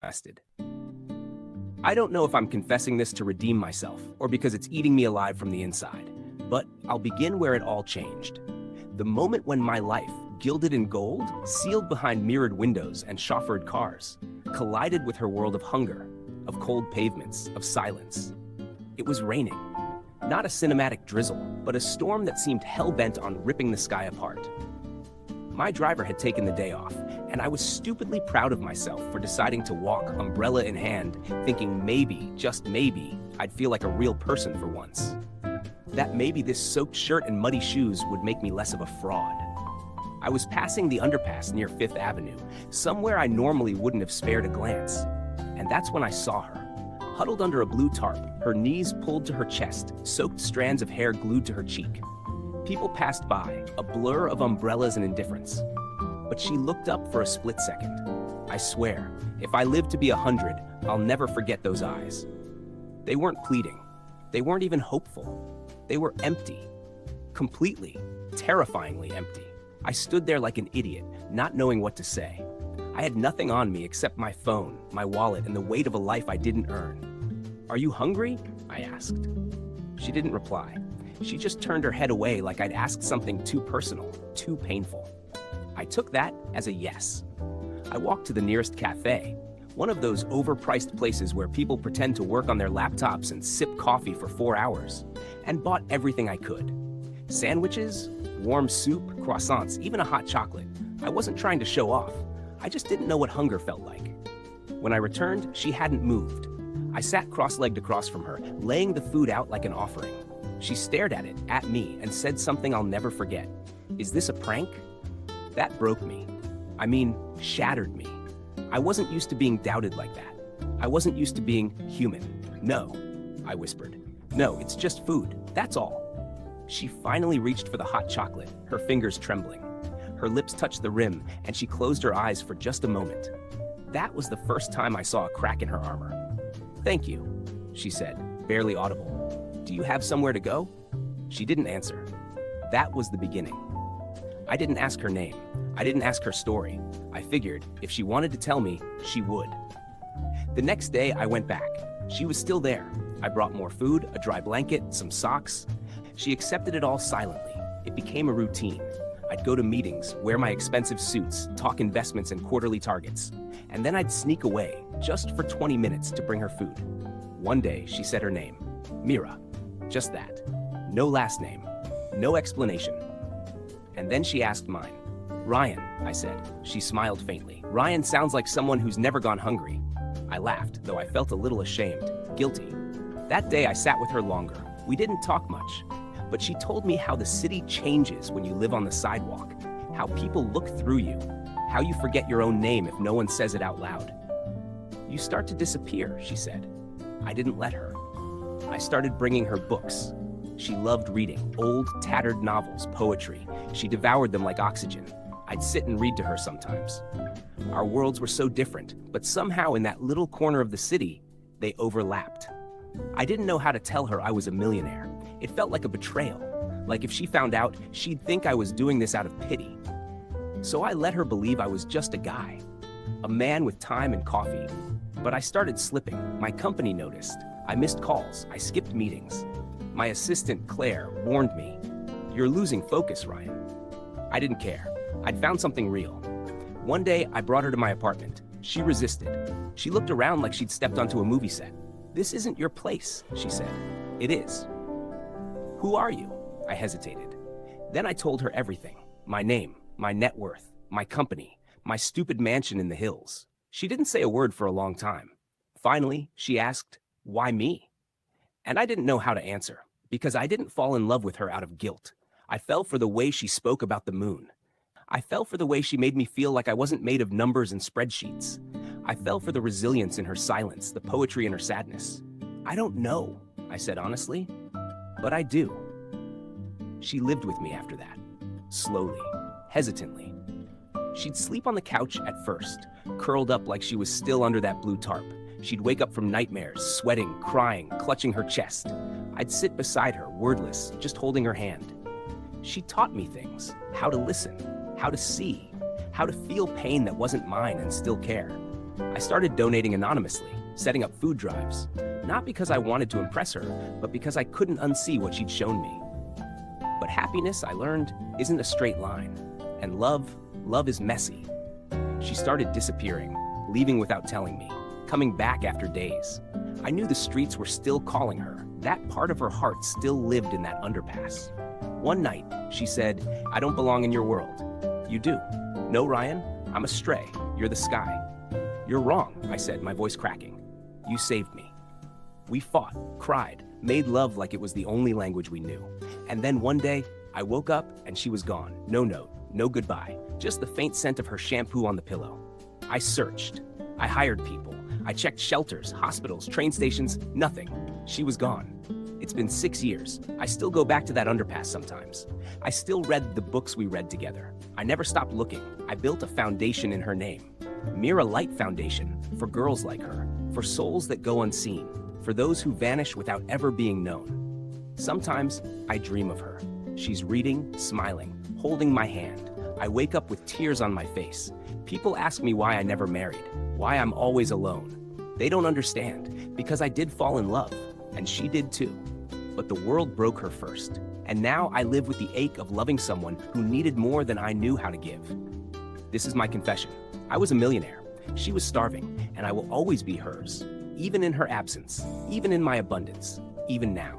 arrested. I don't know if I'm confessing this to redeem myself or because it's eating me alive from the inside, but I'll begin where it all changed. The moment when my life, gilded in gold, sealed behind mirrored windows and chauffeured cars, collided with her world of hunger, of cold pavements, of silence. It was raining. Not a cinematic drizzle, but a storm that seemed hell-bent on ripping the sky apart. My driver had taken the day off, and I was stupidly proud of myself for deciding to walk, umbrella in hand, thinking maybe, just maybe, I'd feel like a real person for once. That maybe this soaked shirt and muddy shoes would make me less of a fraud. I was passing the underpass near Fifth Avenue, somewhere I normally wouldn't have spared a glance. And that's when I saw her. Huddled under a blue tarp, her knees pulled to her chest, soaked strands of hair glued to her cheek. People passed by, a blur of umbrellas and indifference. But she looked up for a split second. I swear, if I live to be 100, I'll never forget those eyes. They weren't pleading. They weren't even hopeful. They were empty. Completely, terrifyingly empty. I stood there like an idiot, not knowing what to say. I had nothing on me except my phone, my wallet, and the weight of a life I didn't earn. "Are you hungry?" I asked. She didn't reply. She just turned her head away like I'd asked something too personal, too painful. I took that as a yes. I walked to the nearest cafe, one of those overpriced places where people pretend to work on their laptops and sip coffee for 4 hours, and bought everything I could. Sandwiches, warm soup, croissants, even a hot chocolate. I wasn't trying to show off. I just didn't know what hunger felt like. When I returned, she hadn't moved. I sat cross-legged across from her, laying the food out like an offering. She stared at it, at me, and said something I'll never forget. "Is this a prank?" That broke me. I mean, shattered me. I wasn't used to being doubted like that. I wasn't used to being human. "No," I whispered. "No, it's just food, that's all." She finally reached for the hot chocolate, her fingers trembling. Her lips touched the rim, and she closed her eyes for just a moment. That was the first time I saw a crack in her armor. "Thank you," she said, barely audible. "Do you have somewhere to go?" She didn't answer. That was the beginning. I didn't ask her name. I didn't ask her story. I figured if she wanted to tell me, she would. The next day, I went back. She was still there. I brought more food, a dry blanket, some socks. She accepted it all silently. It became a routine. I'd go to meetings, wear my expensive suits, talk investments and quarterly targets. And then I'd sneak away, just for 20 minutes, to bring her food. One day, she said her name. Mira. Just that. No last name. No explanation. And then she asked mine. "Ryan," I said. She smiled faintly. "Ryan sounds like someone who's never gone hungry." I laughed, though I felt a little ashamed, guilty. That day I sat with her longer. We didn't talk much, but she told me how the city changes when you live on the sidewalk, how people look through you, how you forget your own name if no one says it out loud. "You start to disappear," she said. I didn't let her. I started bringing her books. She loved reading, old, tattered novels, poetry. She devoured them like oxygen. I'd sit and read to her sometimes. Our worlds were so different, but somehow in that little corner of the city, they overlapped. I didn't know how to tell her I was a millionaire. It felt like a betrayal, like if she found out, she'd think I was doing this out of pity. So I let her believe I was just a guy, a man with time and coffee. But I started slipping. My company noticed. I missed calls. I skipped meetings. My assistant, Claire, warned me. "You're losing focus, Ryan." I didn't care. I'd found something real. One day, I brought her to my apartment. She resisted. She looked around like she'd stepped onto a movie set. "This isn't your place," she said. "It is." "Who are you?" I hesitated. Then I told her everything. My name, my net worth, my company, my stupid mansion in the hills. She didn't say a word for a long time. Finally, she asked, "Why me?" And I didn't know how to answer, because I didn't fall in love with her out of guilt. I fell for the way she spoke about the moon. I fell for the way she made me feel like I wasn't made of numbers and spreadsheets. I fell for the resilience in her silence, the poetry in her sadness. "I don't know," I said honestly, "but I do." She lived with me after that, slowly, hesitantly. She'd sleep on the couch at first, curled up like she was still under that blue tarp. She'd wake up from nightmares, sweating, crying, clutching her chest. I'd sit beside her, wordless, just holding her hand. She taught me things, how to listen, how to see, how to feel pain that wasn't mine and still care. I started donating anonymously, setting up food drives. Not because I wanted to impress her, but because I couldn't unsee what she'd shown me. But happiness, I learned, isn't a straight line. And love is messy. She started disappearing, leaving without telling me, coming back after days. I knew the streets were still calling her. That part of her heart still lived in that underpass. One night, she said, "I don't belong in your world." "You do." "No, Ryan, I'm a stray. You're the sky." "You're wrong," I said, my voice cracking. "You saved me." We fought, cried, made love like it was the only language we knew. And then one day, I woke up and she was gone. No note, no goodbye, just the faint scent of her shampoo on the pillow. I searched. I hired people. I checked shelters, hospitals, train stations, nothing. She was gone. It's been 6 years. I still go back to that underpass sometimes. I still read the books we read together. I never stopped looking. I built a foundation in her name. Mira Light Foundation, for girls like her, for souls that go unseen, for those who vanish without ever being known. Sometimes I dream of her. She's reading, smiling, holding my hand. I wake up with tears on my face. People ask me why I never married, why I'm always alone. They don't understand, because I did fall in love, and she did too. But the world broke her first, and now I live with the ache of loving someone who needed more than I knew how to give. This is my confession. I was a millionaire. She was starving, and I will always be hers, even in her absence, even in my abundance, even now.